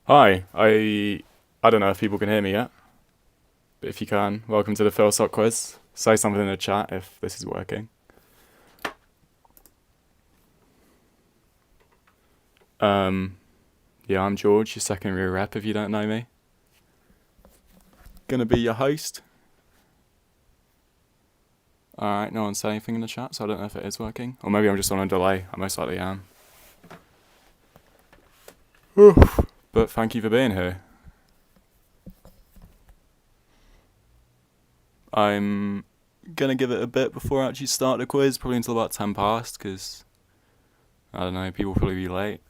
Hi, I don't know if people can hear me yet, but if you can, welcome to the Philsoc Quiz. Say something in the chat if this is working. Yeah, I'm George, your secondary rep if you don't know me. Gonna be your host. Alright, no one say anything in the chat, so I don't know if it is working. Or maybe I'm just on a delay, I most likely am. But thank you for being here. I'm gonna give it a bit before I actually start the quiz, probably until about 10 past, because, I don't know, people will probably be late.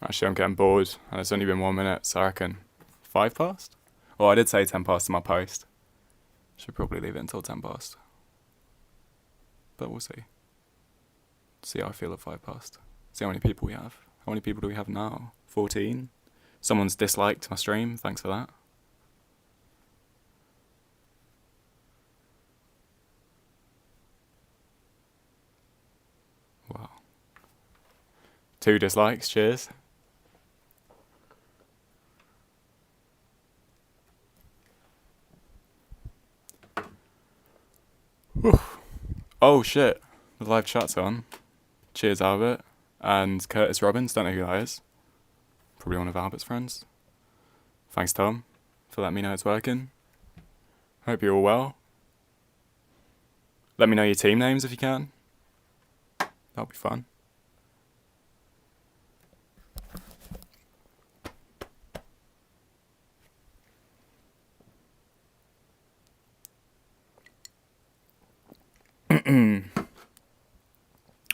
Actually, I'm getting bored, and it's only been 1 minute, so I reckon 5 past? Well, I did say 10 past in my post. Should probably leave it until 10 past. But we'll see. See how I feel at 5 past. See how many people we have. How many people do we have now? 14? Someone's disliked my stream, thanks for that. Wow. 2 dislikes, cheers. Whew. Oh shit, the live chat's on. Cheers Albert. And Curtis Robbins, don't know who that is. Probably one of Albert's friends. Thanks Tom for letting me know it's working. Hope you're all well. Let me know your team names if you can. That'll be fun.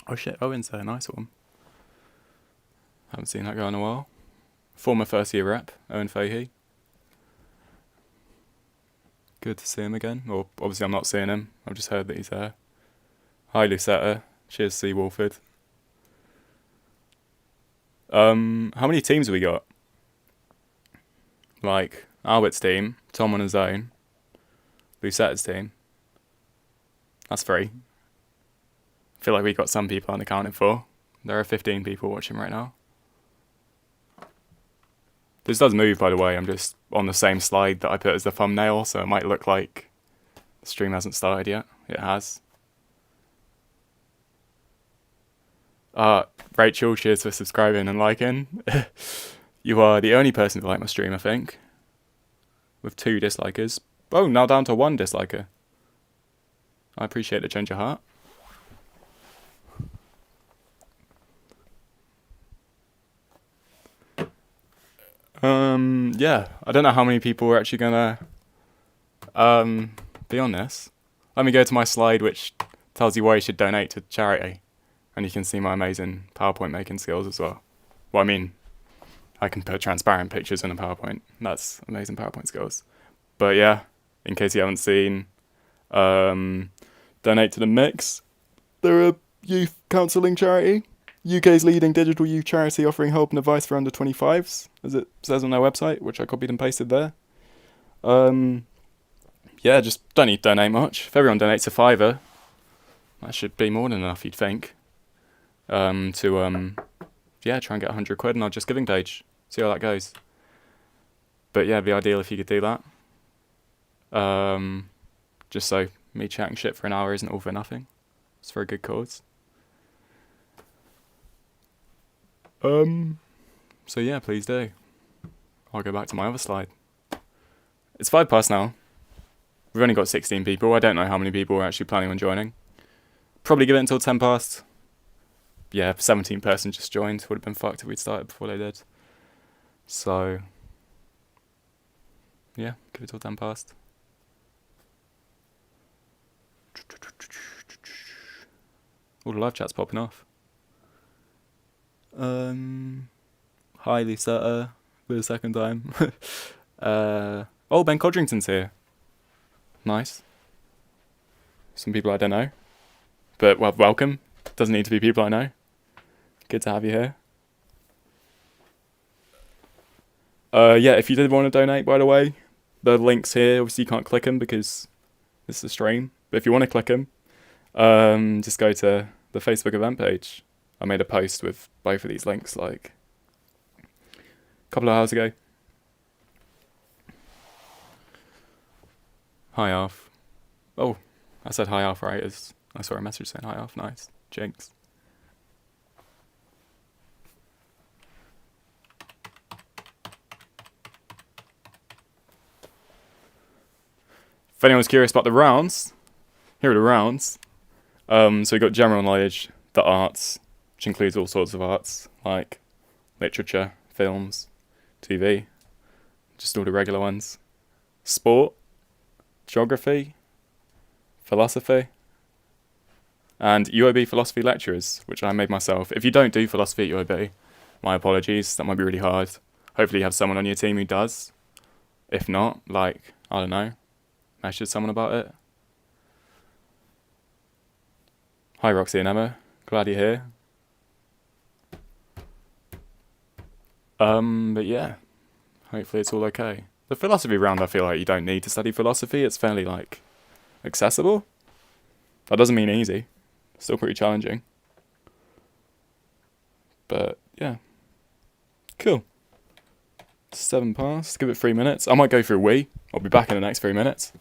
Oh shit, Owen's there, nice one. Haven't seen that guy in a while. Former first year rep, Owen Fahey. Good to see him again. Or obviously I'm not seeing him, I've just heard that he's there. Hi Lucetta, cheers C. Wolford. How many teams have we got? Like, Albert's team, Tom on his own, Lucetta's team. That's 3. I feel like we got some people unaccounted for. There are 15 people watching right now. This does move, by the way. I'm just on the same slide that I put as the thumbnail, so it might look like the stream hasn't started yet. It has. Rachel, cheers for subscribing and liking. You are the only person to like my stream, I think. With 2 dislikers. Oh, now down to 1 disliker. I appreciate the change of heart. Yeah, I don't know how many people are actually gonna be on this. Let me go to my slide which tells you why you should donate to charity. And you can see my amazing PowerPoint making skills as well. Well, I mean, I can put transparent pictures in a PowerPoint. That's amazing PowerPoint skills. But yeah, in case you haven't seen, donate to the Mix. They're a youth counselling charity. UK's leading digital youth charity offering help and advice for under 25s, as it says on their website, which I copied and pasted there. Yeah, just don't need to donate much. If everyone donates a £5, that should be more than enough, you'd think. Yeah, try and get 100 quid on our Just Giving page. See how that goes. But yeah, it'd be ideal if you could do that. Just so me chatting shit for an hour isn't all for nothing. It's for a good cause. So yeah, please do. I'll go back to my other slide. It's 5 past now. We've only got 16 people. I don't know how many people are actually planning on joining. Probably give it until 10 past. Yeah, 17 person just joined. Would have been fucked if we'd started before they did. So, yeah. Give it till 10 past. All the live chat's popping off. Hi, Lisa, for the second time. Ben Codrington's here. Nice. Some people I don't know. But, well, welcome. Doesn't need to be people I know. Good to have you here. If you did want to donate, by the way, the link's here. Obviously, you can't click them because this is a stream. But if you want to click them, just go to the Facebook event page. I made a post with both of these links like a couple of hours ago. Hi, Alf. Oh, I said hi, Alf, right? I saw a message saying hi, Alf. Nice. Jinx. If anyone's curious about the rounds, here are the rounds. So we've got general knowledge, the arts, which includes all sorts of arts, like literature, films, TV, just all the regular ones. Sport, geography, philosophy, and UOB philosophy lecturers, which I made myself. If you don't do philosophy at UOB, my apologies, that might be really hard. Hopefully you have someone on your team who does. If not, I don't know, message someone about it. Hi Roxy and Emma, glad you're here. But yeah, hopefully it's all okay. The philosophy round, I feel like you don't need to study philosophy. It's fairly, accessible. That doesn't mean easy. Still pretty challenging. But, yeah. Cool. 7 past. Give it 3 minutes. I might go for a wee. I'll be back in the next 3 minutes.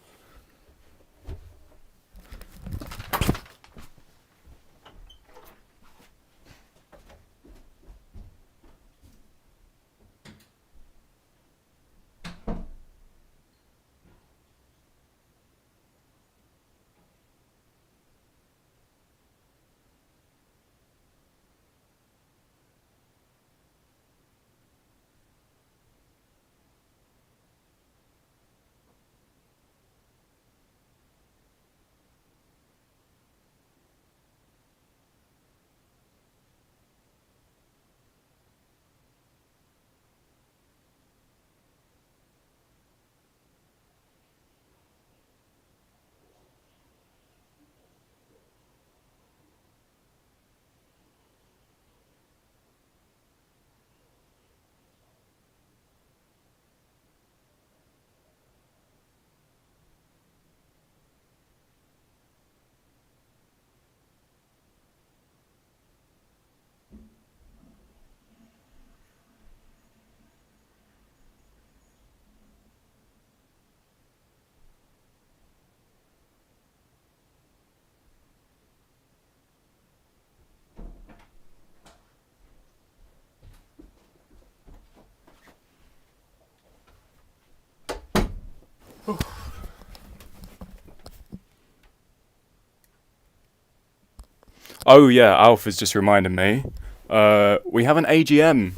Oh yeah, Alf has just reminded me. We have an AGM,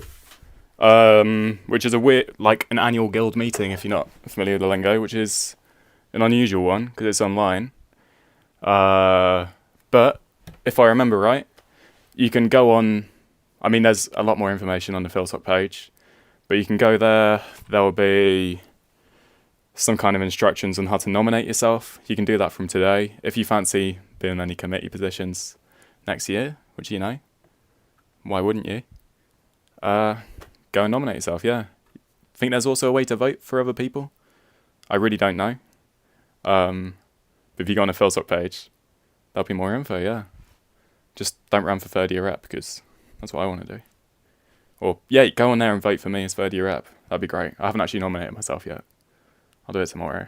which is a weird, an annual guild meeting, if you're not familiar with the lingo, which is an unusual one because it's online. But if I remember right, you can go on. I mean, there's a lot more information on the Philsoc page, but you can go there. There will be some kind of instructions on how to nominate yourself. You can do that from today if you fancy being in any committee positions next year, which why wouldn't you? Go and nominate yourself, yeah. I think there's also a way to vote for other people. I really don't know. But if you go on a Philsoc page, there'll be more info, yeah. Just don't run for third year rep because that's what I want to do. Or, yeah, go on there and vote for me as third year rep. That'd be great. I haven't actually nominated myself yet. I'll do it tomorrow.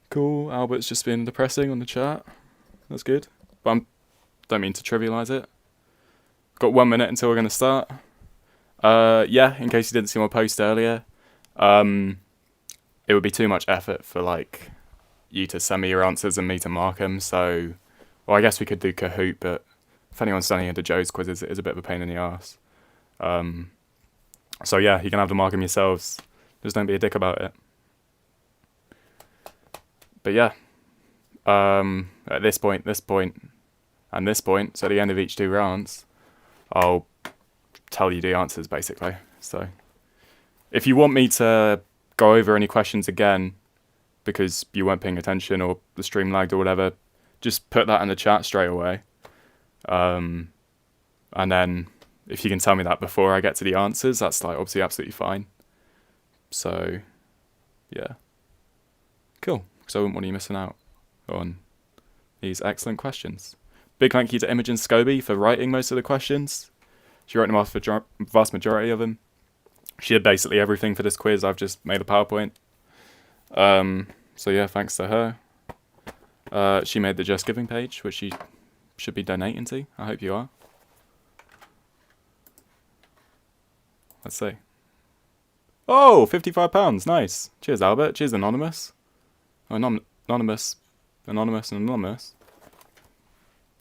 Cool. Albert's just been depressing on the chat. That's good. But I don't mean to trivialise it. Got 1 minute until we're going to start. In case you didn't see my post earlier, it would be too much effort for you to send me your answers and me to mark them. So, I guess we could do Kahoot, but if anyone's done any of the Joe's quizzes, it is a bit of a pain in the arse. So yeah, you can have to mark them yourselves. Just don't be a dick about it. But yeah, at this point, and this point, so at the end of each 2 rounds, I'll tell you the answers basically. So if you want me to go over any questions again because you weren't paying attention or the stream lagged or whatever, just put that in the chat straight away. And then if you can tell me that before I get to the answers, that's like obviously absolutely fine. So yeah, cool. Because I wouldn't want you missing out on these excellent questions. Big thank you to Imogen Scobie for writing most of the questions. She wrote the vast majority of them. She did basically everything for this quiz. I've just made a PowerPoint. So yeah, thanks to her. She made the Just Giving page, which you should be donating to. I hope you are. Let's see. Oh, £55. Nice. Cheers, Albert. Cheers, Anonymous. Oh, Anonymous. Anonymous.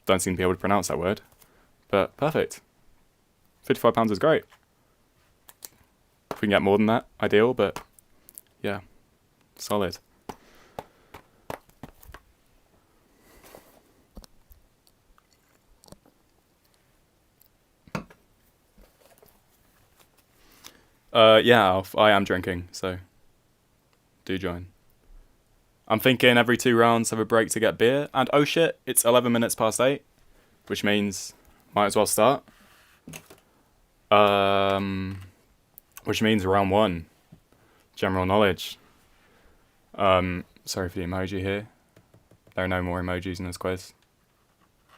Don't seem to be able to pronounce that word. But perfect. £55 is great. If we can get more than that, ideal, but yeah, solid. Yeah, Alf, I am drinking, so do join. I'm thinking every 2 rounds have a break to get beer, and oh shit, it's 11 minutes past 8, which means might as well start. Which means round 1, general knowledge. Sorry for the emoji here. There are no more emojis in this quiz.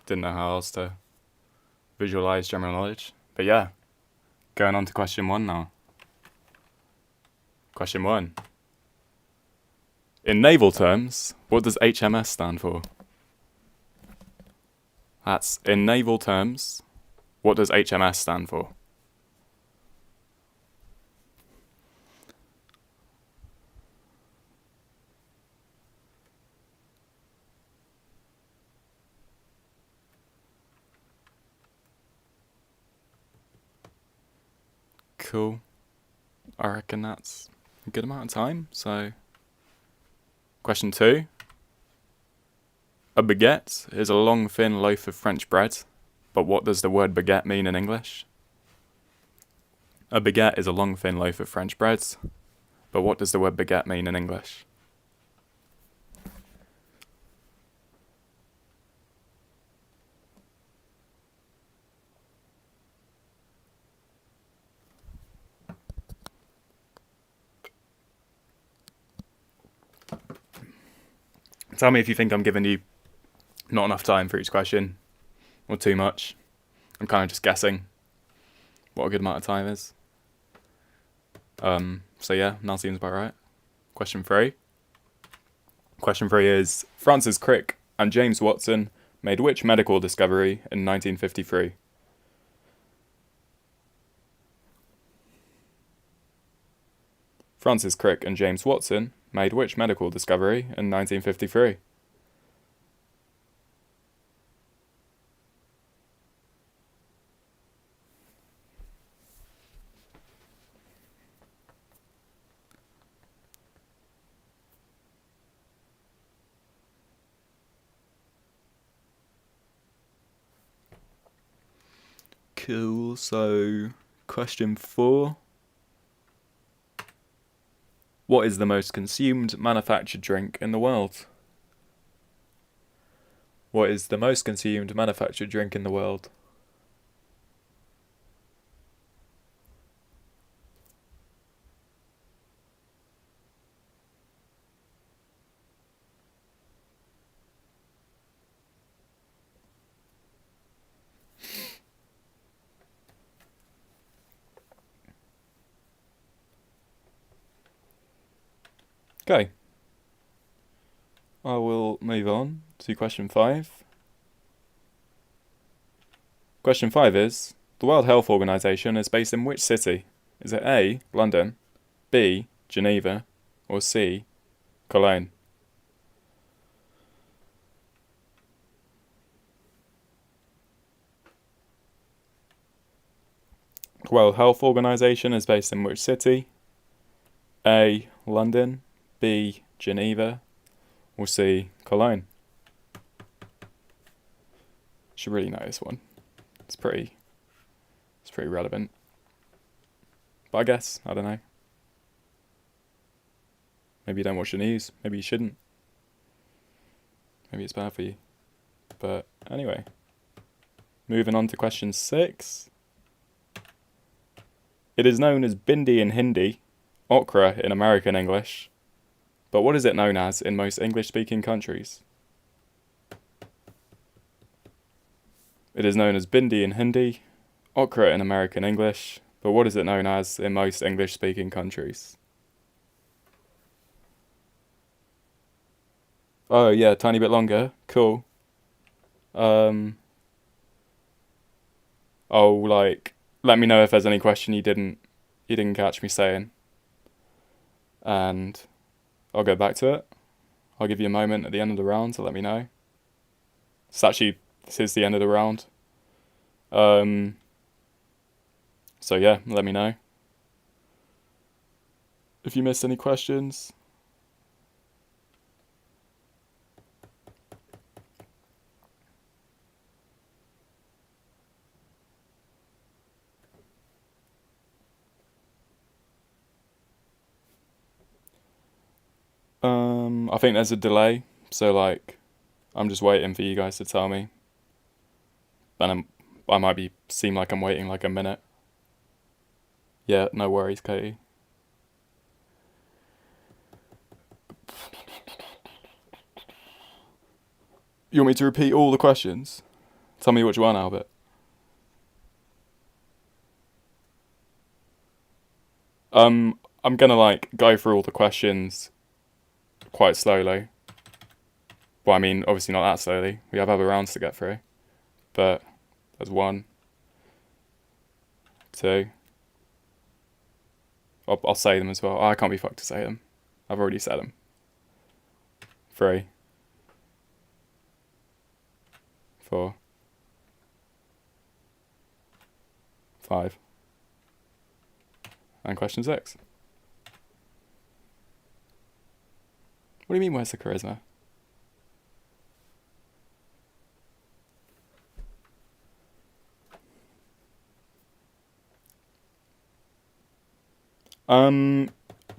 Didn't know how else to visualize general knowledge. But yeah, going on to question 1 now. Question 1. In naval terms, what does HMS stand for? That's in naval terms, what does HMS stand for? Cool. I reckon that's a good amount of time, so... Question 2. A baguette is a long, thin loaf of French bread, but what does the word baguette mean in English? A baguette is a long, thin loaf of French bread, but what does the word baguette mean in English? Tell me if you think I'm giving you not enough time for each question, or too much. I'm kind of just guessing what a good amount of time is. So yeah, now seems about right. Question 3. Question 3 is, Francis Crick and James Watson made which medical discovery in 1953? Francis Crick and James Watson made which medical discovery in 1953? Cool, so question 4. What is the most consumed manufactured drink in the world? What is the most consumed manufactured drink in the world? Okay. I will move on to question 5. Question 5 is, the World Health Organization is based in which city? Is it A, London, B, Geneva, or C, Cologne? World Health Organization is based in which city? A. London, B. Geneva, or C. Cologne? Should really know this one. It's pretty relevant. But I guess, I don't know. Maybe you don't watch the news. Maybe you shouldn't. Maybe it's bad for you. But anyway, moving on to question 6. It is known as bindi in Hindi, okra in American English, but what is it known as in most English-speaking countries? It is known as bindi in Hindi, okra in American English, but what is it known as in most English-speaking countries? Oh yeah, tiny bit longer. Cool. Let me know if there's any question you didn't catch me saying, and I'll go back to it. I'll give you a moment at the end of the round to let me know. This is the end of the round. So yeah, let me know if you missed any questions. I think there's a delay, so like, I'm just waiting for you guys to tell me, and I might seem like I'm waiting like a minute. Yeah, no worries, Katie. You want me to repeat all the questions? Tell me which one, Albert. I'm gonna like go through all the questions quite slowly. Well, I mean, obviously not that slowly. We have other rounds to get through. But there's 1, 2. I'll say them as well. I can't be fucked to say them. I've already said them. 3, 4, 5. And question 6. What do you mean, where's the charisma?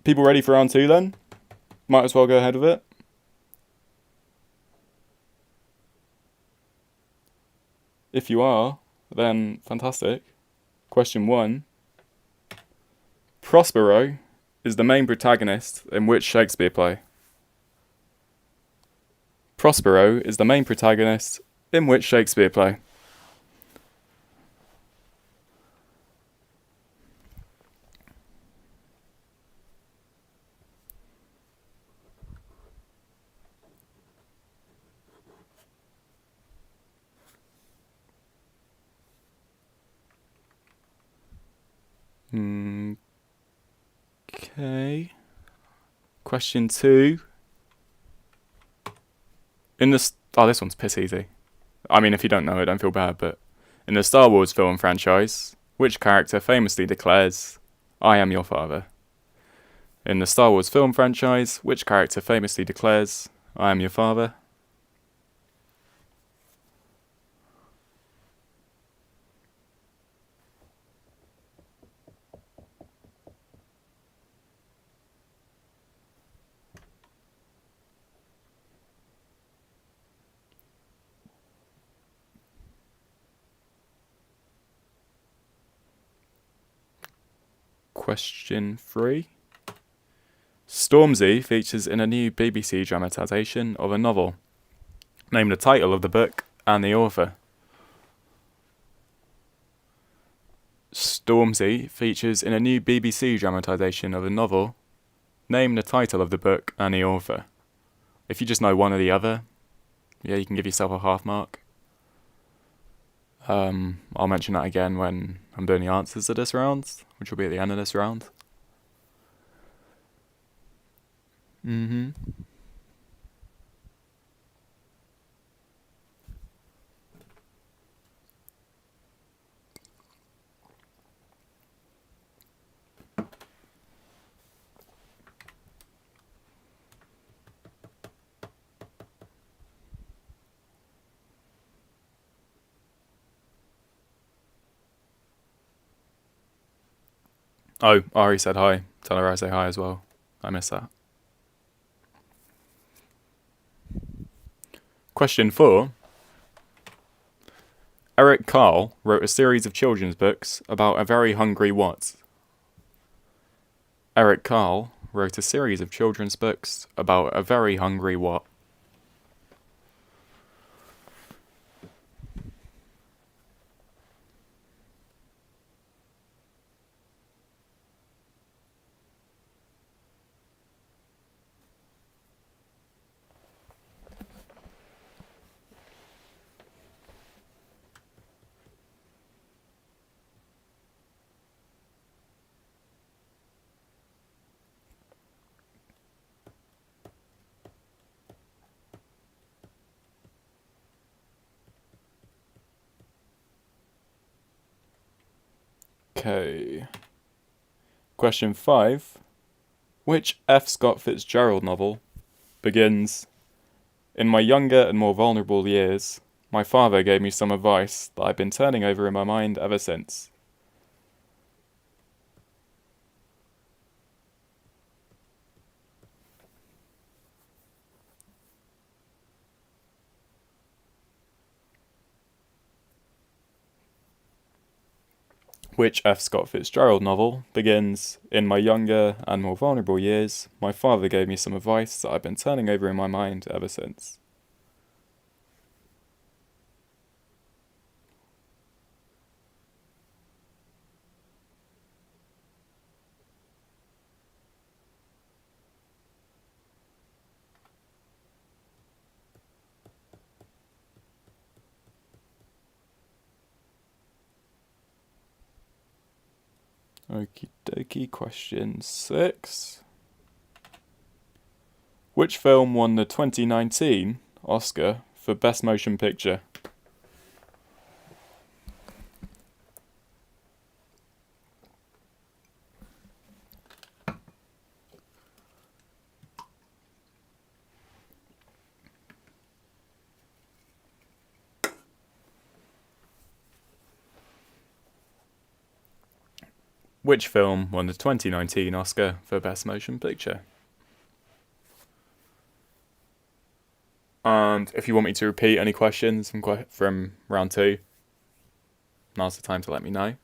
People ready for round 2 then? Might as well go ahead with it. If you are, then fantastic. Question 1. Prospero is the main protagonist in which Shakespeare play? Prospero is the main protagonist in which Shakespeare play? Okay. Question 2. This one's piss easy. I mean, if you don't know it, don't feel bad, but in the Star Wars film franchise, which character famously declares, "I am your father"? In the Star Wars film franchise, which character famously declares, "I am your father"? Question 3. Stormzy features in a new BBC dramatisation of a novel. Name the title of the book and the author. Stormzy features in a new BBC dramatisation of a novel. Name the title of the book and the author. If you just know one or the other, yeah, you can give yourself a half mark. I'll mention that again when I'm doing the answers to this round, which will be at the end of this round. Oh, Ari said hi. Tell her I say hi as well. I missed that. Question 4. Eric Carle wrote a series of children's books about a very hungry what? Eric Carle wrote a series of children's books about a very hungry what? Okay. Question 5. Which F. Scott Fitzgerald novel begins, "In my younger and more vulnerable years, my father gave me some advice that I've been turning over in my mind ever since"? Which F. Scott Fitzgerald novel begins, "In my younger and more vulnerable years, my father gave me some advice that I've been turning over in my mind ever since"? Okie dokie, question 6. Which film won the 2019 Oscar for Best Motion Picture? Which film won the 2019 Oscar for Best Motion Picture? And if you want me to repeat any questions from round 2, now's the time to let me know.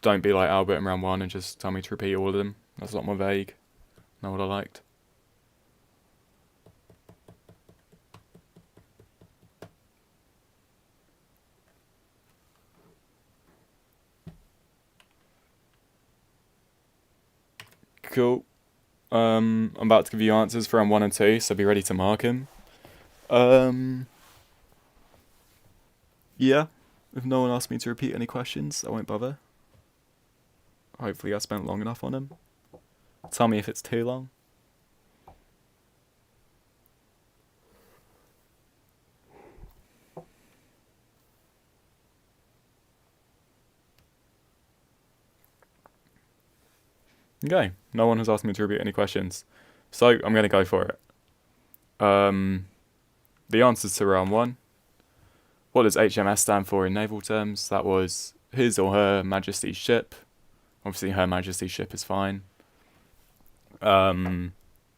Don't be like Albert in round 1 and just tell me to repeat all of them. That's a lot more vague. Know what I liked. Cool. I'm about to give you answers for round 1 and 2, so be ready to mark them. Yeah. If no one asks me to repeat any questions, I won't bother. Hopefully I spent long enough on them. Tell me if it's too long. Okay, no one has asked me to repeat any questions, so I'm going to go for it. The answers to round 1. What does HMS stand for in naval terms? That was His or Her Majesty's Ship. Obviously, Her Majesty's Ship is fine. A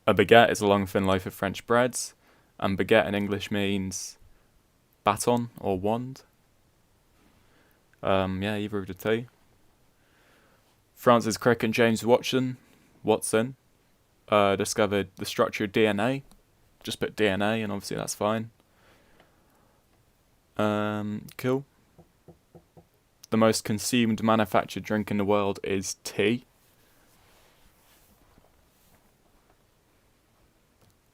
baguette is a long thin loaf of French breads, and baguette in English means baton or wand. Yeah, either of the two. Francis Crick and James Watson discovered the structure of DNA. Just put DNA, and obviously that's fine. Cool. The most consumed manufactured drink in the world is tea.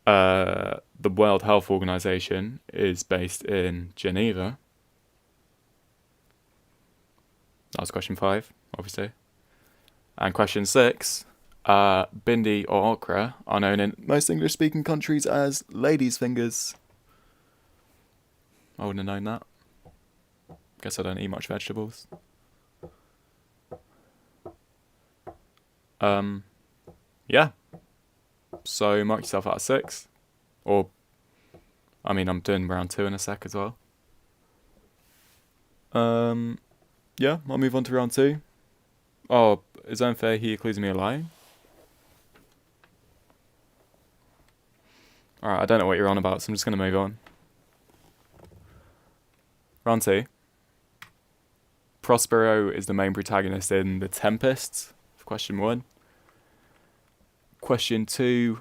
The World Health Organization is based in Geneva. That was question 5, obviously. And question 6, bindi or okra are known in most English-speaking countries as ladies' fingers. I wouldn't have known that. Guess I don't eat much vegetables. Yeah. So mark yourself out of 6. Or, I mean, I'm doing round 2 in a sec as well. Yeah, I'll move on to round 2. Oh, is it unfair he accused me of lying? Alright, I don't know what you're on about, so I'm just going to move on. Round 2. Prospero is the main protagonist in The Tempest, for question 1. Question 2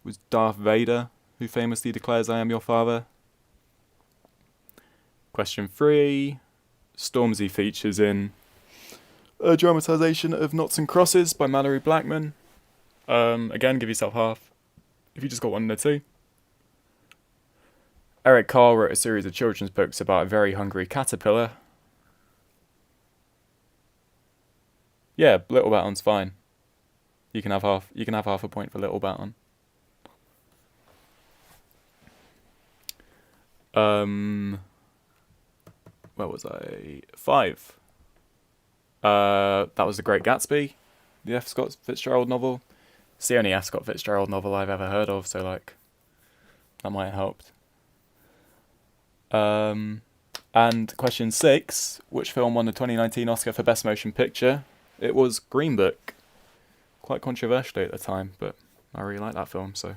was Darth Vader, who famously declares, "I am your father." Question 3, Stormzy features in a dramatisation of Noughts and Crosses by Mallory Blackman. Again, give yourself half if you just got 1 and a 2. Eric Carle wrote a series of children's books about a very hungry caterpillar. Yeah, Little Baton's fine. You can have half a point for Little Baton. Where was I? 5. That was The Great Gatsby, the F. Scott Fitzgerald novel. It's the only F. Scott Fitzgerald novel I've ever heard of, so like that might have helped. And question 6, which film won the 2019 Oscar for Best Motion Picture? It was Green Book. Quite controversial at the time, but I really like that film, so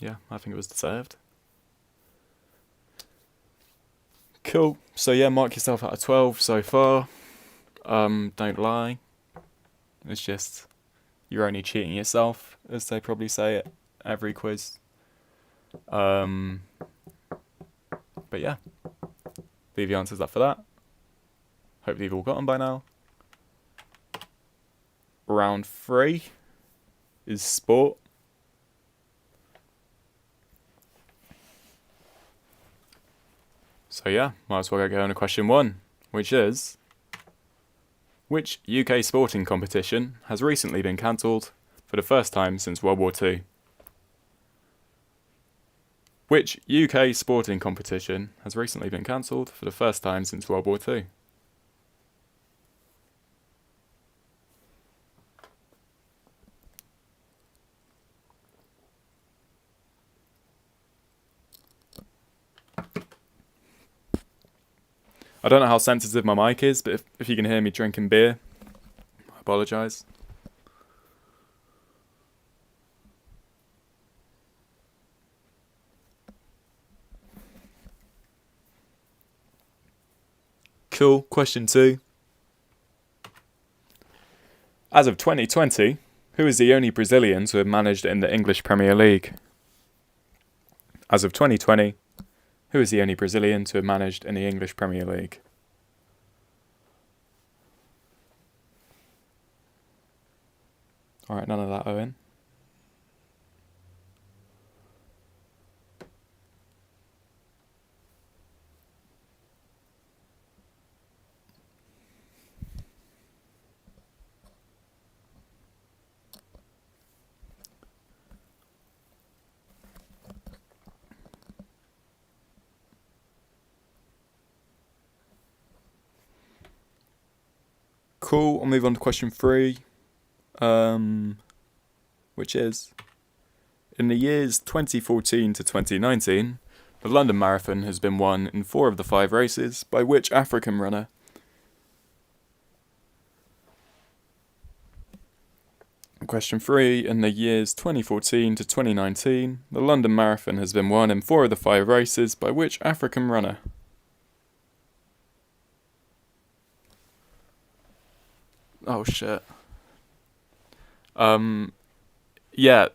yeah, I think it was deserved. Cool. So yeah, mark yourself out of 12 so far. Don't lie. It's just you're only cheating yourself, as they probably say at every quiz. But yeah, leave your answers up for that. Hopefully you've all got them by now. Round 3 is sport. So yeah, might as well go on to question 1, which is, which UK sporting competition has recently been cancelled for the first time since World War II? Which UK sporting competition has recently been cancelled for the first time since World War II? I don't know how sensitive my mic is, but if you can hear me drinking beer, I apologise. Cool. Question 2. As of 2020, who is the only Brazilian to have managed in the English Premier League? As of 2020, who is the only Brazilian to have managed in the English Premier League? Alright, none of that, Owen. Cool, I'll move on to question 3, which is, in the years 2014 to 2019, the London Marathon has been won in 4 of the 5 races by which African runner? Question 3, in the years 2014 to 2019, the London Marathon has been won in 4 of the 5 races by which African runner? Oh shit. Yeah,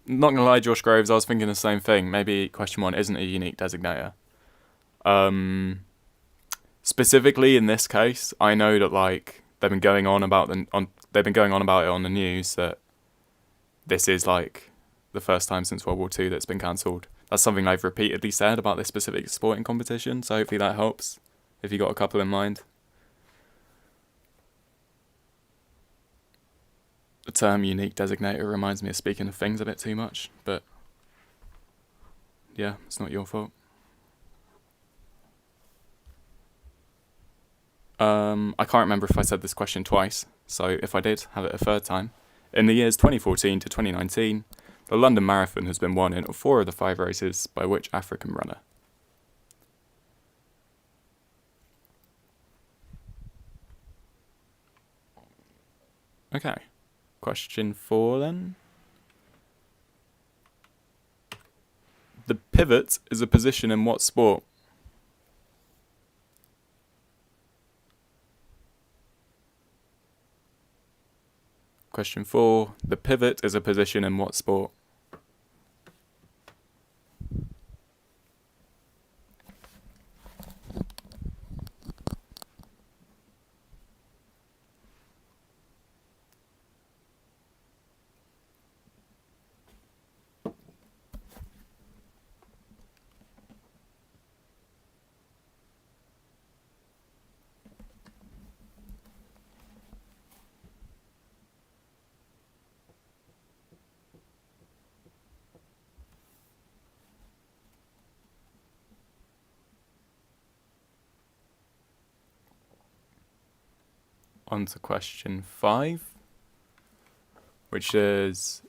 not gonna lie, Josh Groves, I was thinking the same thing. Maybe question 1 isn't a unique designator. Specifically in this case, I know that like they've been going on about it on the news that this is like the first time since World War II that's been cancelled. That's something they've repeatedly said about this specific sporting competition, so hopefully that helps if you got a couple in mind. The term unique designator reminds me of speaking of things a bit too much, but yeah, it's not your fault. I can't remember if I said this question twice, so if I did, have it a third time. In the years 2014 to 2019, the London Marathon has been won in 4 of the 5 races by which African runner? Okay. Question 4 then. The pivot is a position in what sport? Question 4. The pivot is a position in what sport? On to question 5, which is,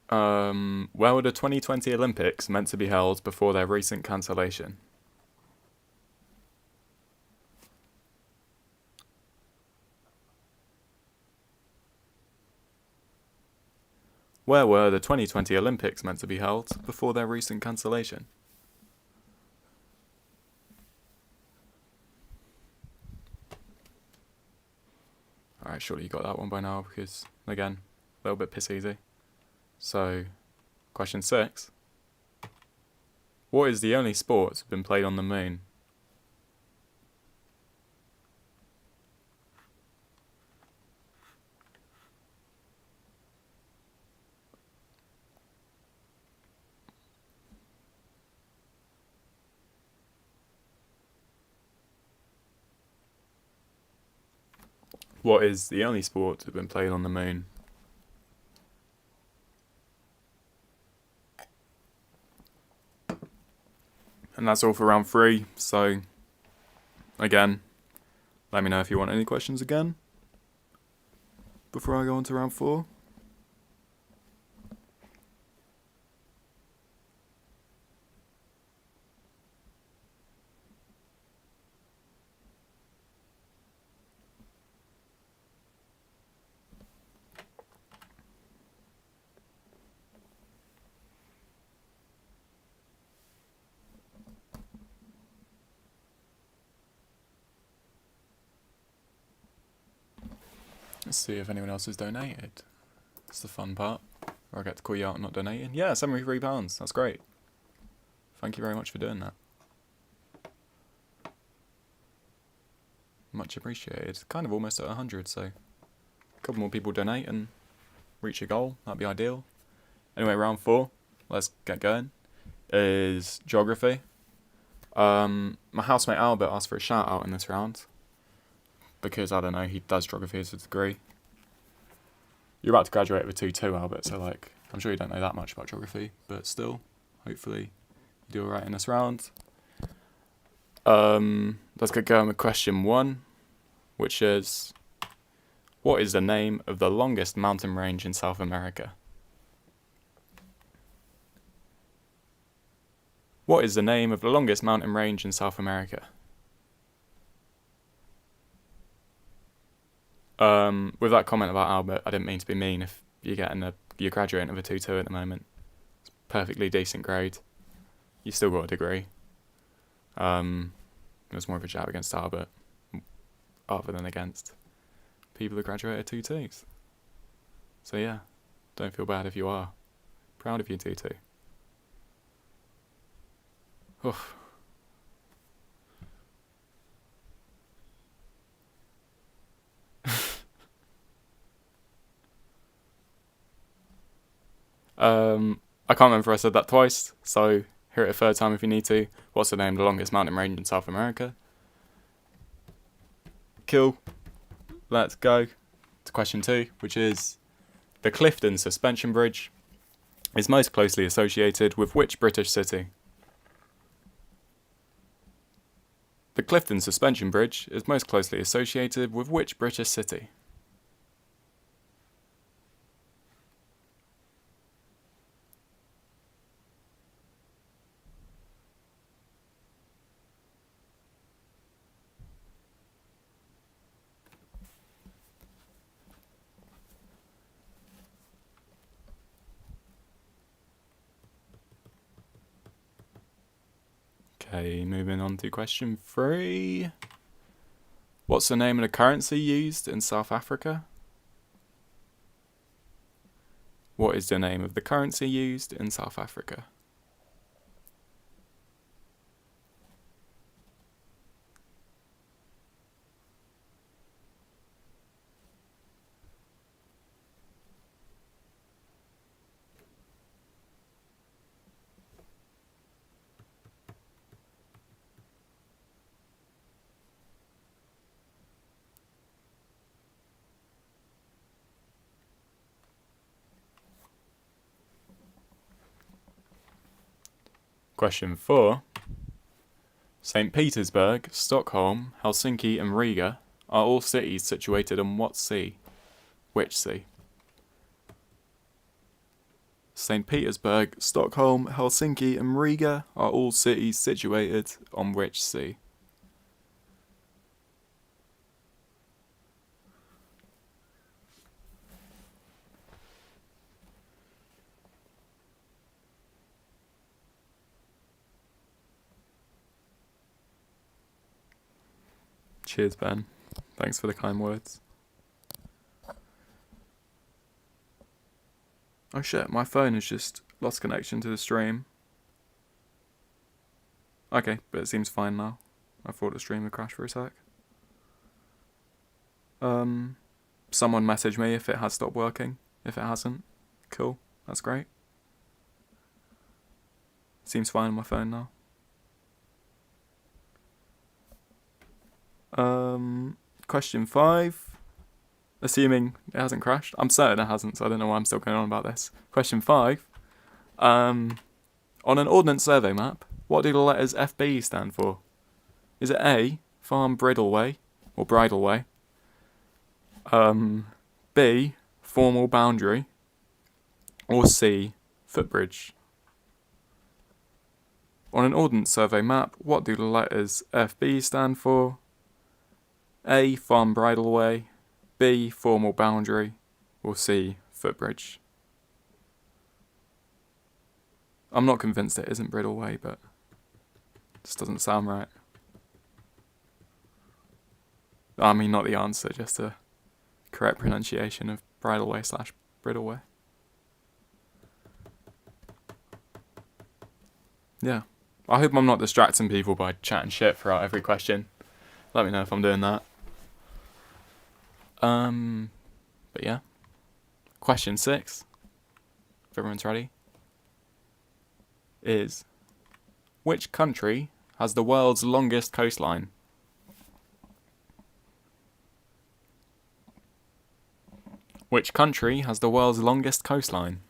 where were the 2020 Olympics meant to be held before their recent cancellation? Where were the 2020 Olympics meant to be held before their recent cancellation? Alright, surely you got that one by now because, again, a little bit piss easy. So, question 6. What is the only sport to have been played on the moon? What is the only sport to have been played on the moon? And that's all for round 3, so again, let me know if you want any questions again before I go on to round 4. Let's see if anyone else has donated. It's the fun part, where I get to call you out not donating. Yeah, £73. That's great. Thank you very much for doing that. Much appreciated. Kind of almost at 100, so a couple more people donate and reach a goal. That'd be ideal. Anyway, round 4, let's get going, is geography. My housemate Albert asked for a shout out in this round because, I don't know, he does geography as a degree. You're about to graduate with a 2-2, Albert, so like, I'm sure you don't know that much about geography, but still, hopefully you do alright in this round. Let's get going with question 1, which is, what is the name of the longest mountain range in South America? What is the name of the longest mountain range in South America? With that comment about Albert, I didn't mean to be mean if you're graduating with a 2-2 at the moment. It's a perfectly decent grade. You still got a degree. It was more of a jab against Albert, rather than against people who graduated 2-2s. So yeah, don't feel bad if you are. Proud of you, 2-2. Oof. I can't remember if I said that twice, so hear it a third time if you need to. What's the name of the longest mountain range in South America? Cool. Let's go to question 2, which is, the Clifton Suspension Bridge is most closely associated with which British city? The Clifton Suspension Bridge is most closely associated with which British city? Okay, moving on to question 3. What's the name of the currency used in South Africa? What is the name of the currency used in South Africa? Question 4. St. Petersburg, Stockholm, Helsinki and Riga are all cities situated on what sea? Which sea? St. Petersburg, Stockholm, Helsinki and Riga are all cities situated on which sea? Cheers, Ben. Thanks for the kind words. Oh shit, my phone has just lost connection to the stream. Okay, but it seems fine now. I thought the stream would crash for a sec. Someone message me if it has stopped working. If it hasn't, cool, that's great. Seems fine on my phone now. Question 5. Assuming it hasn't crashed. I'm certain it hasn't, so I don't know why I'm still going on about this. Question 5. On an Ordnance Survey map, what do the letters FB stand for? Is it A, Farm Bridleway, or Bridleway? B, Formal Boundary, or C, Footbridge? On an Ordnance Survey map, what do the letters FB stand for? A, Farm Bridleway, B, Formal Boundary, or C, Footbridge? I'm not convinced it isn't Bridleway, but it just doesn't sound right. I mean, not the answer, just a correct pronunciation of Bridleway/Bridleway. Yeah. I hope I'm not distracting people by chatting shit throughout every question. Let me know if I'm doing that. But yeah. Question 6, if everyone's ready, is which country has the world's longest coastline? Which country has the world's longest coastline?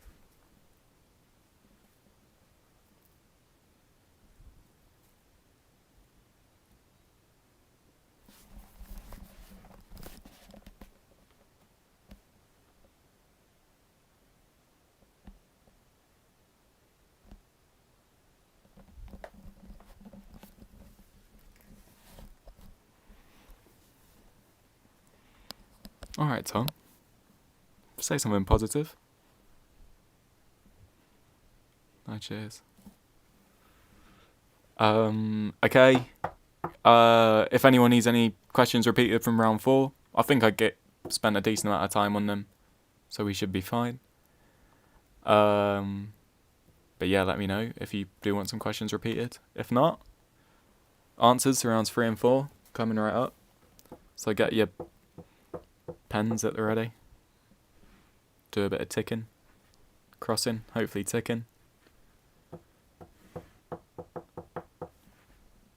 Alright, Tom. Say something positive. Oh, cheers. Okay. If anyone needs any questions repeated from round 4, I think I spent a decent amount of time on them, so we should be fine. But yeah, let me know if you do want some questions repeated. If not, answers to rounds 3 and 4 coming right up. So get your pens at the ready. Do a bit of ticking, crossing, hopefully ticking.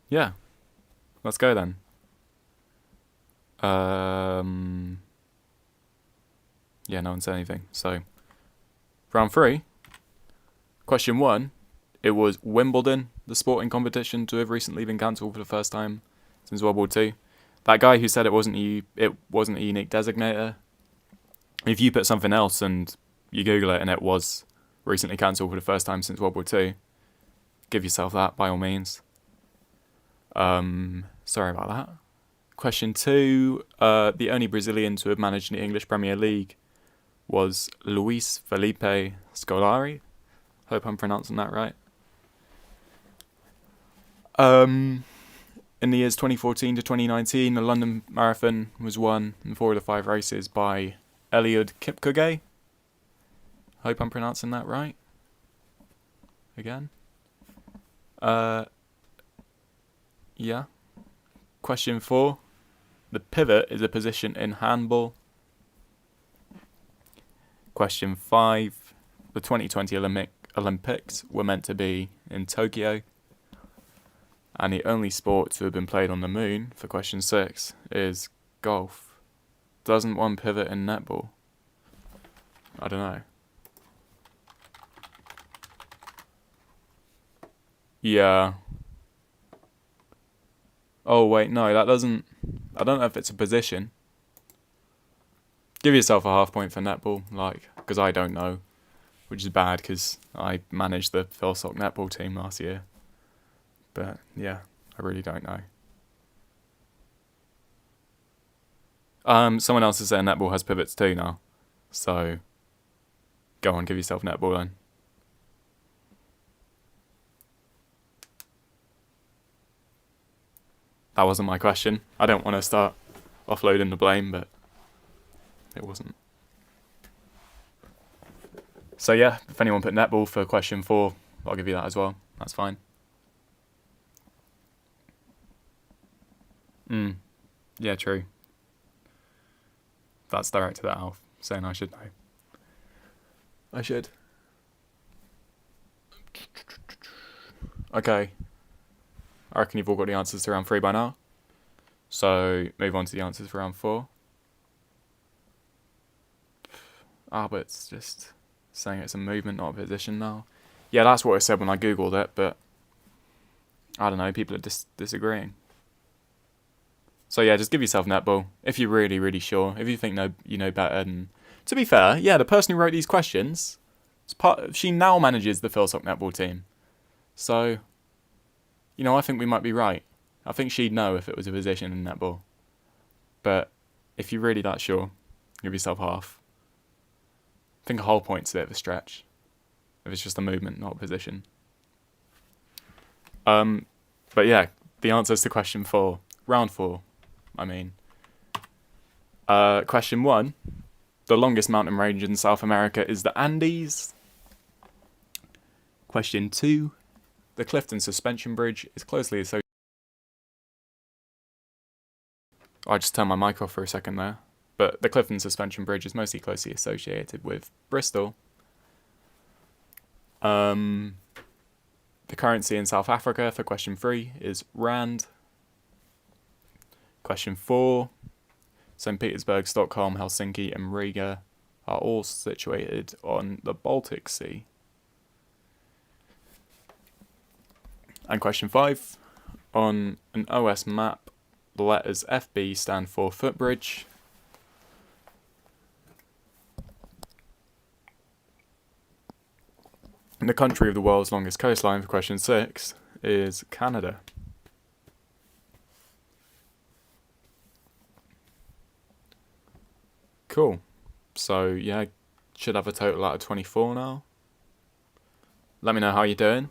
Yeah, let's go then. Yeah, no one said anything. So, round 3, question 1. It was Wimbledon, the sporting competition to have recently been cancelled for the first time since World War II. That guy who said it wasn't a unique designator. If you put something else and you Google it and it was recently cancelled for the first time since World War II, give yourself that by all means. Sorry about that. Question 2. The only Brazilian to have managed the English Premier League was Luis Felipe Scolari. Hope I'm pronouncing that right. In the years 2014 to 2019, the London Marathon was won in 4 of the 5 races by Eliud Kipchoge. Hope I'm pronouncing that right. Again. Yeah. Question 4. The pivot is a position in handball. Question 5. The 2020 Olympics were meant to be in Tokyo. And the only sport to have been played on the moon, for question 6, is golf. Doesn't one pivot in netball? I don't know. Yeah. Oh, wait, no, that doesn't... I don't know if it's a position. Give yourself a half point for netball, because I don't know. Which is bad, because I managed the Philsoc netball team last year. But, yeah, I really don't know. Someone else is saying netball has pivots too now. So, go on, give yourself netball then. That wasn't my question. I don't want to start offloading the blame, but it wasn't. So yeah, if anyone put netball for question 4, I'll give you that as well. That's fine. Yeah, true. That's directed at Alf, saying I should know. I should. Okay. I reckon you've all got the answers to round 3 by now. So, move on to the answers for round 4. But it's just saying it's a movement, not a position now. Yeah, that's what it said when I googled it, but I don't know, people are disagreeing. So yeah, just give yourself netball if you're really, really sure. If you think you know better. And to be fair, yeah, the person who wrote these questions, she now manages the Philsoc netball team. So, I think we might be right. I think she'd know if it was a position in netball. But if you're really that sure, give yourself half. I think a whole point's a bit of a stretch. If it's just a movement, not a position. But yeah, the answers to question 4, round 4. Question 1. The longest mountain range in South America is the Andes. Question 2. The Clifton Suspension Bridge is closely associated... I just turned my mic off for a second there. But the Clifton Suspension Bridge is mostly closely associated with Bristol. The currency in South Africa for question 3 is Rand. Question 4. St. Petersburg, Stockholm, Helsinki and Riga are all situated on the Baltic Sea. And question 5. On an OS map, the letters FB stand for footbridge. And the country of the world's longest coastline for question 6 is Canada. Cool. So, yeah, should have a total out of 24 now. Let me know how you're doing,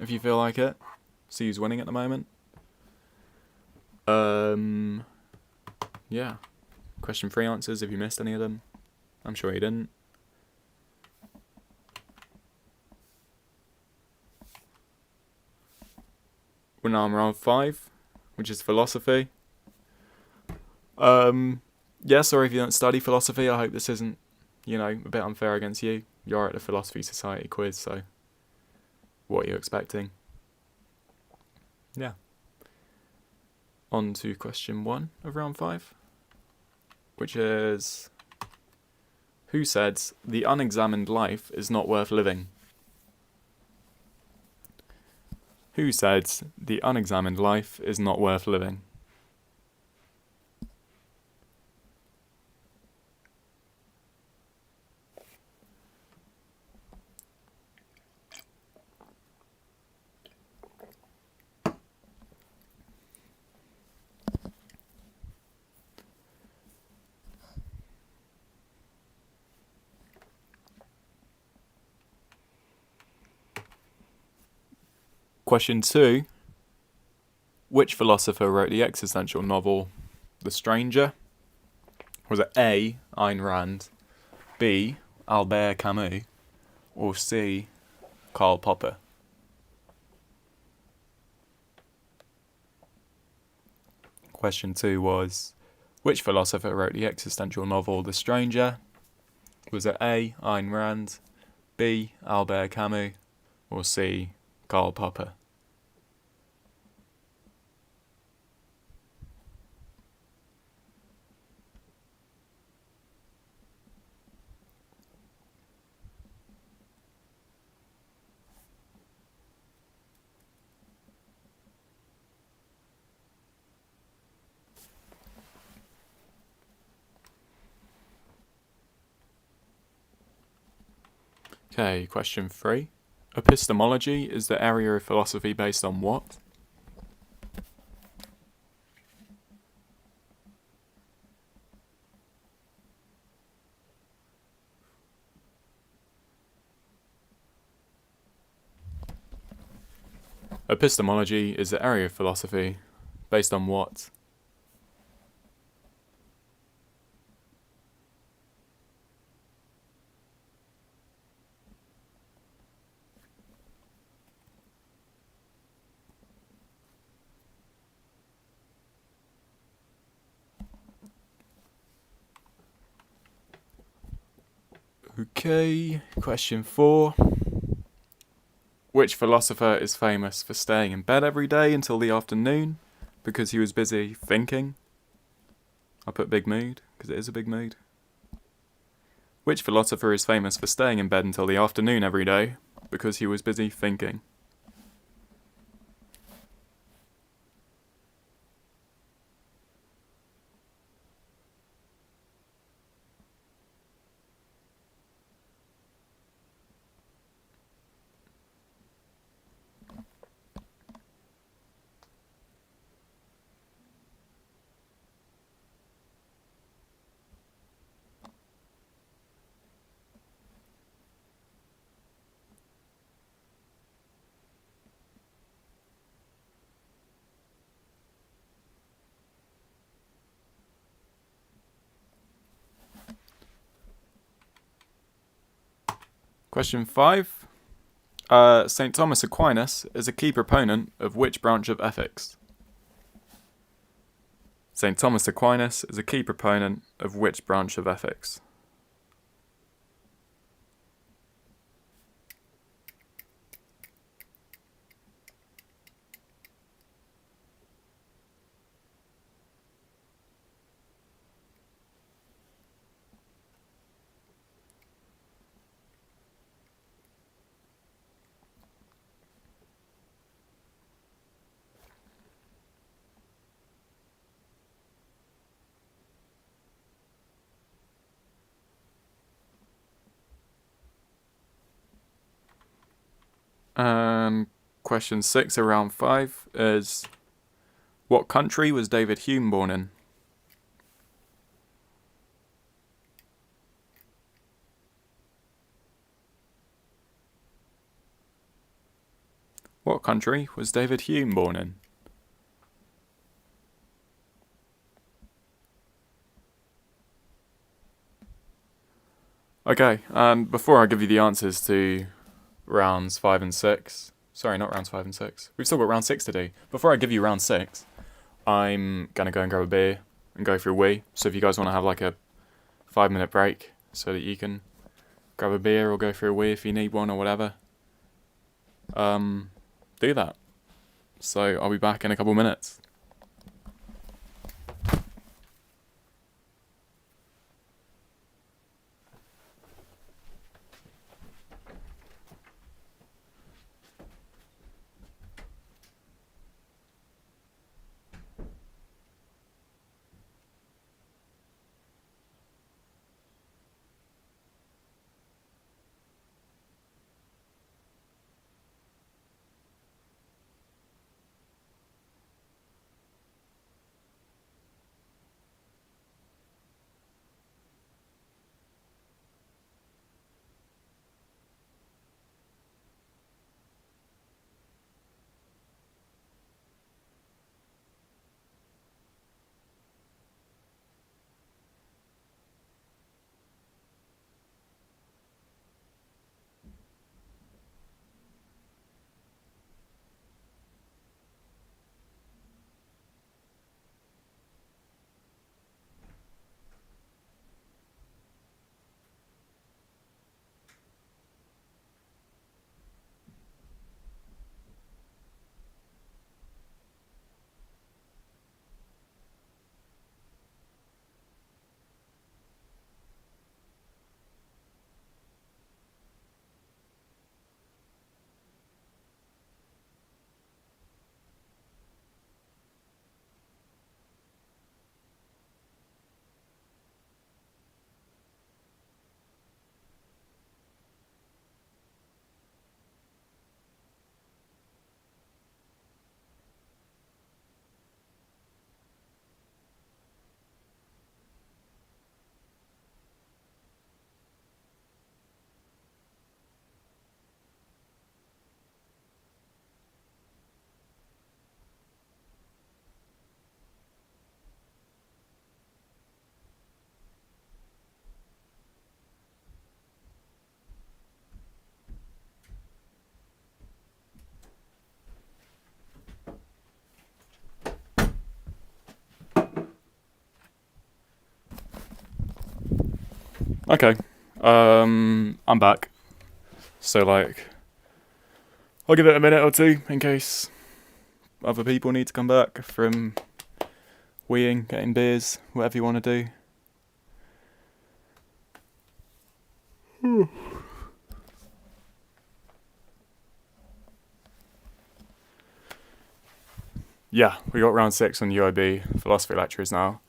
if you feel like it. See who's winning at the moment. Yeah. Question 3 answers, if you missed any of them. I'm sure you didn't. We're now on round 5, which is philosophy. Yeah, sorry if you don't study philosophy. I hope this isn't, a bit unfair against you. You're at the Philosophy Society quiz, so what are you expecting? Yeah. On to question 1 of round 5, which is, who said the unexamined life is not worth living? Who said the unexamined life is not worth living? Question 2. Which philosopher wrote the existential novel The Stranger? Was it A. Ayn Rand, B. Albert Camus, or C. Karl Popper? Question 2 was, which philosopher wrote the existential novel The Stranger? Was it A. Ayn Rand, B. Albert Camus, or C. Karl Popper? Okay, question 3. Epistemology is the area of philosophy based on what? Epistemology is the area of philosophy based on what? Okay, question 4. Which philosopher is famous for staying in bed every day until the afternoon because he was busy thinking? I put big mood, because it is a big mood. Which philosopher is famous for staying in bed until the afternoon every day because he was busy thinking? Question 5. St. Thomas Aquinas is a key proponent of which branch of ethics? St. Thomas Aquinas is a key proponent of which branch of ethics? And question 6 of round 5 is, what country was David Hume born in? What country was David Hume born in? Okay, and before I give you the answers to rounds 5 and 6, sorry, not rounds 5 and 6, we've still got round 6 to do. Before I give you round 6, I'm going to go and grab a beer and go for a wee. So if you guys want to have like a 5-minute break so that you can grab a beer or go for a wee if you need one or whatever, do that. So I'll be back in a couple minutes. Okay. I'm back. So, I'll give it a minute or two in case other people need to come back from weeing, getting beers, whatever you want to do. Yeah, we got round 6 on UOB philosophy lectures now,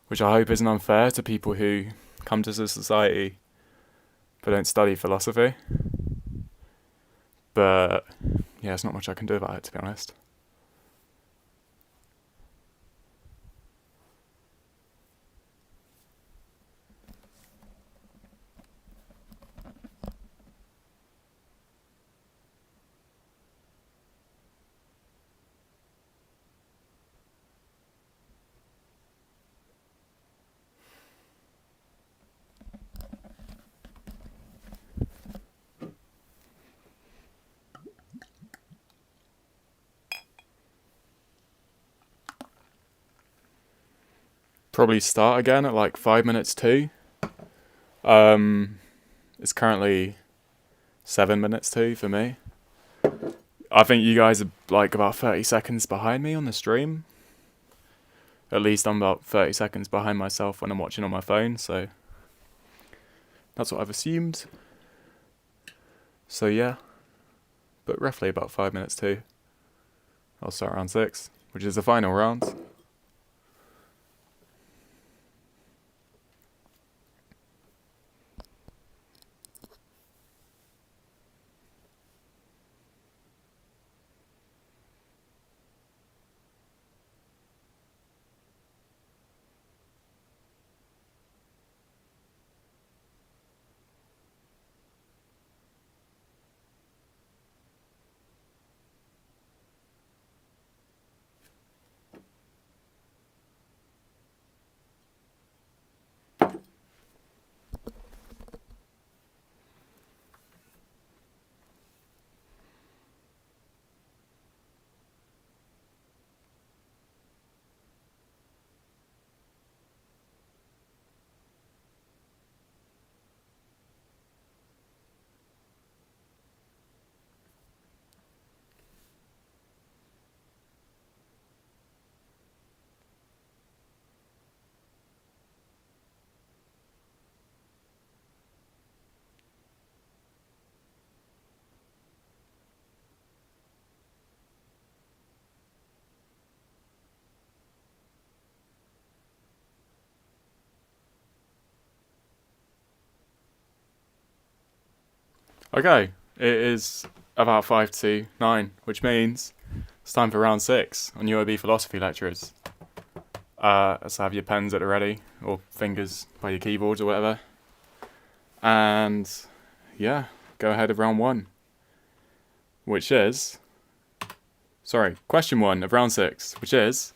which I hope isn't unfair to people who come to the society but don't study philosophy. But yeah, there's not much I can do about it, to be honest. Probably start again at 5 minutes to. It's currently 7 minutes to for me. I think you guys are about 30 seconds behind me on the stream. At least I'm about 30 seconds behind myself when I'm watching on my phone, so that's what I've assumed. So yeah, but roughly about 5 minutes to. I'll start round 6, which is the final round. Okay, it is about 5 to 9, which means it's time for round 6 on UOB philosophy lectures. So have your pens at the ready, or fingers by your keyboards or whatever. And yeah, go ahead of round 1, which is... question 1 of round 6, which is...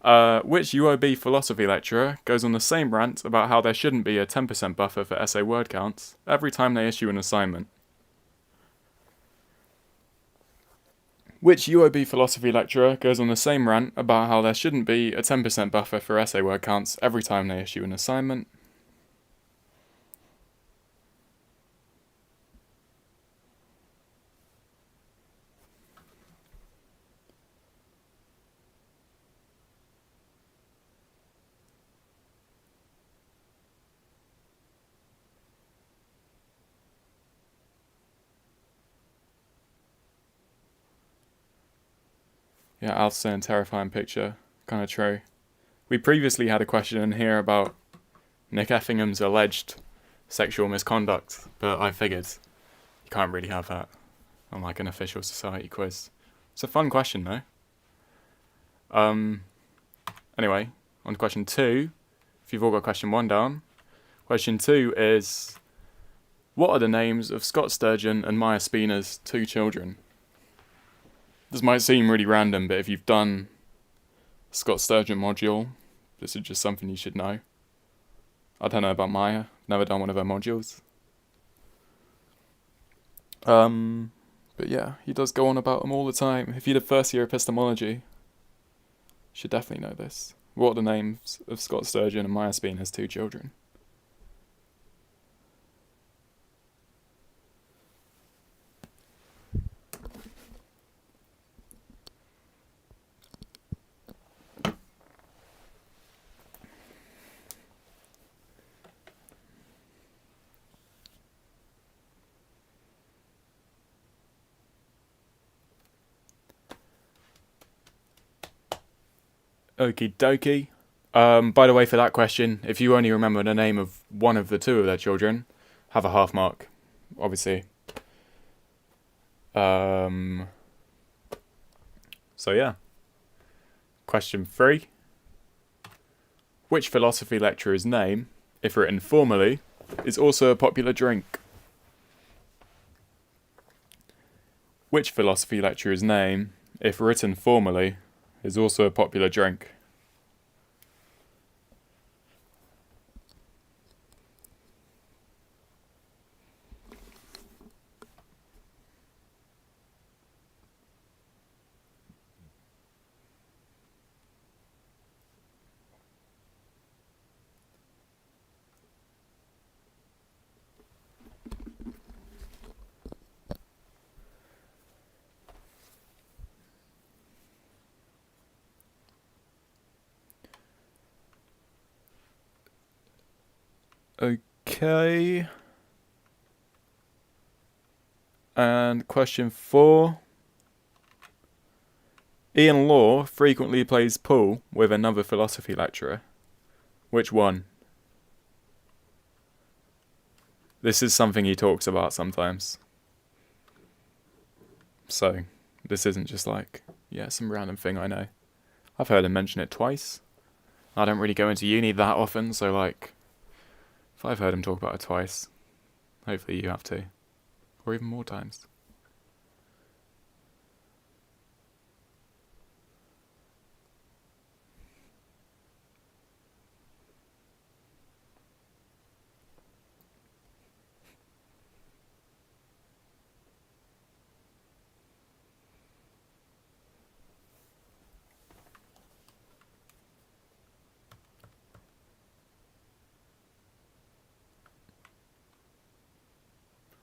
which UOB philosophy lecturer goes on the same rant about how there shouldn't be a 10% buffer for essay word counts every time they issue an assignment? Which UOB philosophy lecturer goes on the same rant about how there shouldn't be a 10% buffer for essay word counts every time they issue an assignment? Yeah, Alcester and terrifying picture. Kind of true. We previously had a question in here about Nick Effingham's alleged sexual misconduct, but I figured you can't really have that on an official society quiz. It's a fun question though. Anyway, on to question 2. If you've all got question 1 down. Question 2 is, what are the names of Scott Sturgeon and Maya Spina's 2 children? This might seem really random, but if you've done Scott Sturgeon module, this is just something you should know. I don't know about Maya, never done one of her modules. But yeah, he does go on about them all the time. If you did first year epistemology, you should definitely know this. What are the names of Scott Sturgeon and Maya Spina's 2 children? Okie dokie. By the way, for that question, if you only remember the name of one of the two of their children, have a half mark, obviously. So yeah. Question 3. Which philosophy lecturer's name, if written formally, is also a popular drink? Which philosophy lecturer's name, if written formally, is also a popular drink? Okay. And question 4. Ian Law frequently plays pool with another philosophy lecturer. Which one? This is something he talks about sometimes. So, this isn't just like, yeah, some random thing I know. I've heard him mention it twice. I don't really go into uni that often, so like, if I've heard him talk about it twice, hopefully you have too. Or even more times.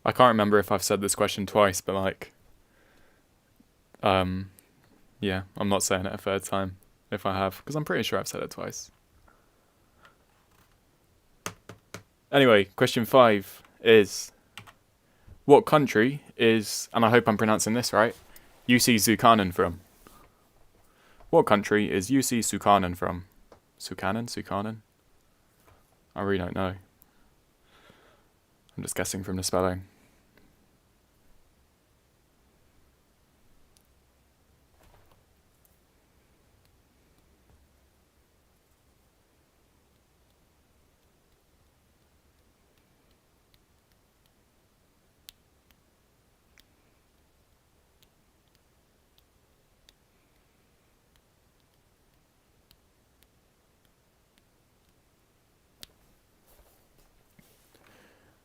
I can't remember if I've said this question twice, but like, yeah, I'm not saying it a third time if I have, because I'm pretty sure I've said it twice. Anyway, question 5 is, what country is, and I hope I'm pronouncing this right, UC Sukanen from? What country is UC Sukanen from? Sukanen? I really don't know. I'm just guessing from the spelling.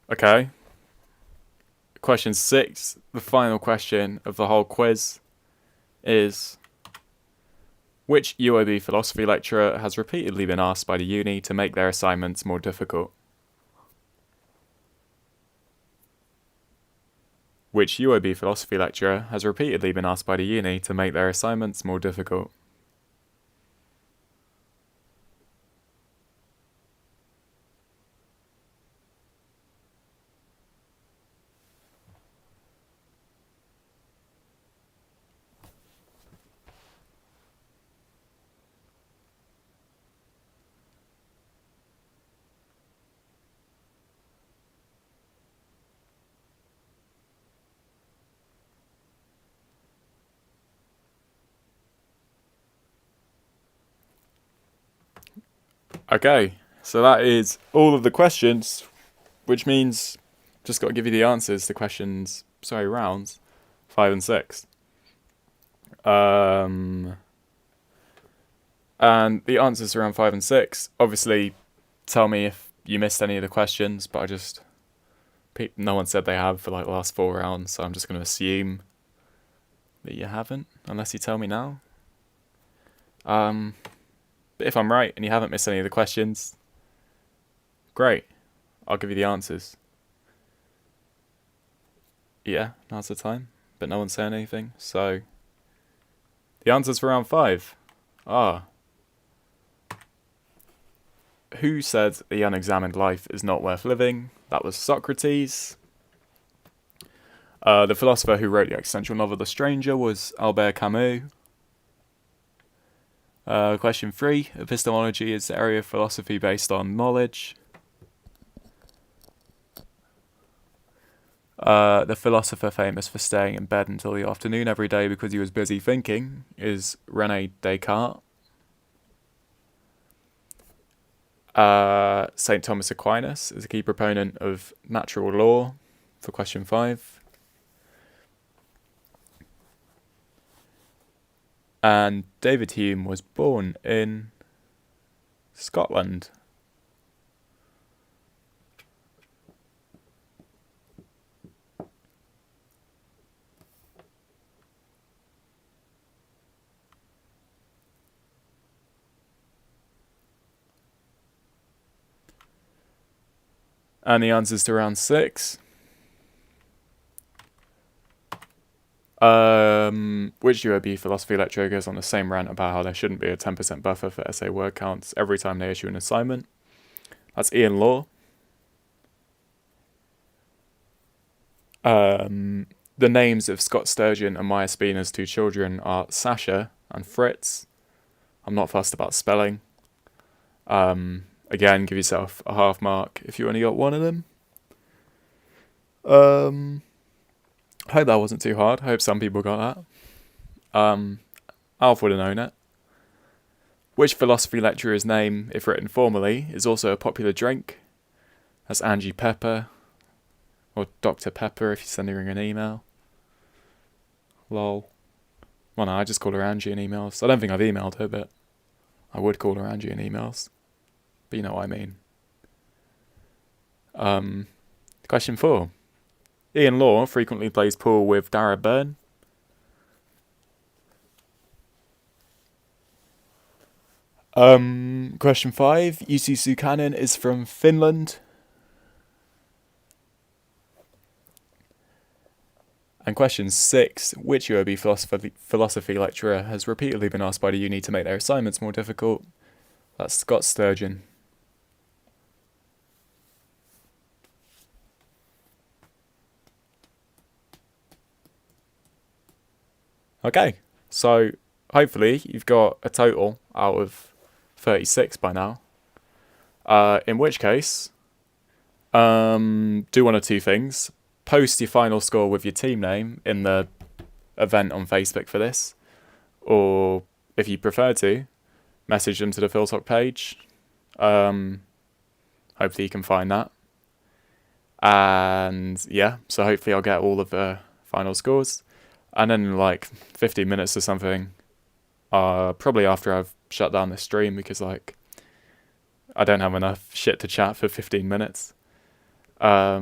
Okay. Question 6, the final question of the whole quiz, is, which UOB philosophy lecturer has repeatedly been asked by the uni to make their assignments more difficult? Which UOB philosophy lecturer has repeatedly been asked by the uni to make their assignments more difficult? Okay, so that is all of the questions, which means just got to give you the answers to rounds 5 and 6. And the answers around 5 and 6, obviously, tell me if you missed any of the questions, but no one said they have for like the last 4 rounds, so I'm just going to assume that you haven't, unless you tell me now. But if I'm right and you haven't missed any of the questions, great. I'll give you the answers. Yeah, now's the time. But no one's saying anything, so the answers for round 5 are: who said the unexamined life is not worth living? That was Socrates. The philosopher who wrote the existential novel The Stranger was Albert Camus. Question 3. Epistemology is the area of philosophy based on knowledge. The philosopher famous for staying in bed until the afternoon every day because he was busy thinking is René Descartes. St. Thomas Aquinas is a key proponent of natural law for question 5. And David Hume was born in Scotland. And the answers to round 6. Which UOB philosophy lecturer goes on the same rant about how there shouldn't be a 10% buffer for essay word counts every time they issue an assignment? That's Ian Law. The names of Scott Sturgeon and Maya Spina's 2 children are Sasha and Fritz. I'm not fussed about spelling. Again, give yourself a half mark if you only got one of them. I hope that wasn't too hard. I hope some people got that. Alf would have known it. Which philosophy lecturer's name, if written formally, is also a popular drink? That's Angie Pepper. Or Dr. Pepper if you're sending her an email. Lol. Well, no, I just call her Angie in emails. I don't think I've emailed her, but I would call her Angie in emails. But you know what I mean. Question 4. Ian Law frequently plays pool with Dara Byrne. Question 5. Jussi Sukanen is from Finland. And question 6. Which UOB philosophy lecturer has repeatedly been asked by the uni to make their assignments more difficult? That's Scott Sturgeon. Okay, so hopefully you've got a total out of 36 by now. In which case, do one of 2 things. Post your final score with your team name in the event on Facebook for this. Or, if you prefer to, message them to the Philsoc page. Hopefully you can find that. And yeah, so hopefully I'll get all of the final scores. And then in like 15 minutes or something, probably after I've shut down the stream, because like I don't have enough shit to chat for 15 minutes. Yeah,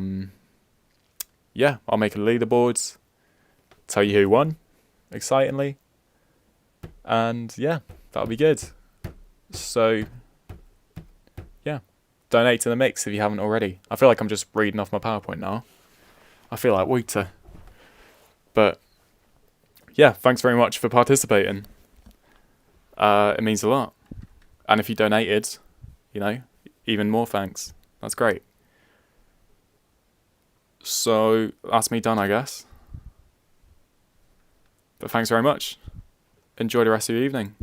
I'll make a leaderboard, tell you who won, excitingly. And yeah, that'll be good. So yeah, donate to the mix if you haven't already. I feel like I'm just reading off my PowerPoint now. I feel like Wouter. But yeah, thanks very much for participating. It means a lot. And if you donated, you know, even more thanks. That's great. So that's me done, I guess. But thanks very much. Enjoy the rest of your evening.